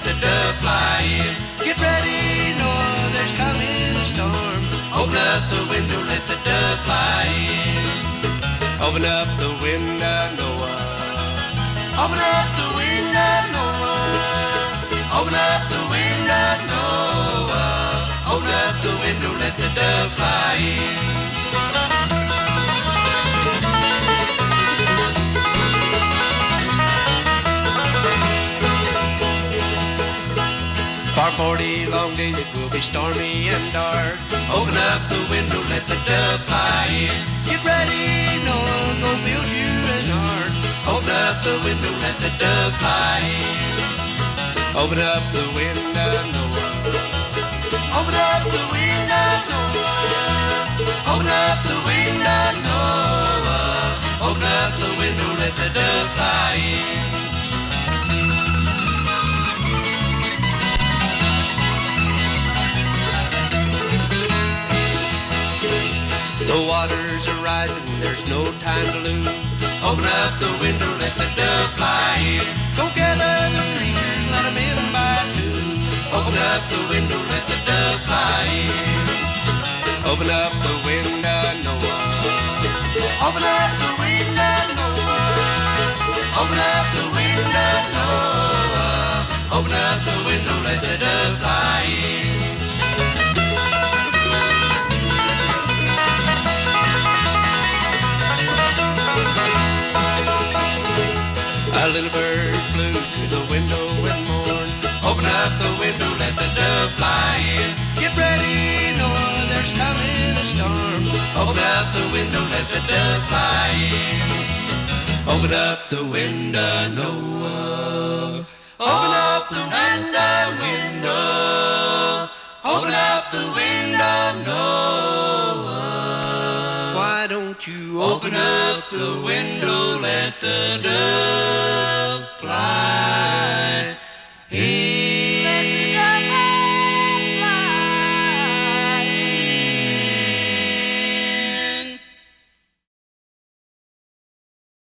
let the dove fly in. Get ready, Noah, there's coming a storm. Open up the window, let the dove fly in. Open up the window, Noah. Open up the window, Noah. Open up the window, Noah. Open up the window, let the dove fly in. For 40 long days it will be stormy and dark. Open up the window, let the dove fly in. Get ready, Noah, go build you an ark. Open up the window, let the dove fly in. Open up the window, Noah. Open up the window, Noah. Open up the window, Noah. Open up the window, let the dove fly in. The waters are rising, there's no time to lose. Open up the window, let the dove fly in. Go gather the preachers, let them in by two. Open up the window, let the dove fly in. Open up the window, Noah. Open up the window, Noah. Open up the window, Noah. Open up the window, let the dove fly in. A little bird flew to the window and mourned. Open up the window, let the dove fly in. Get ready, Noah, there's coming a storm. Open up the window, let the dove fly in. Open up the window, Noah. Open up the window. Open up the window, Noah. Why don't you open up the window, let the dove fly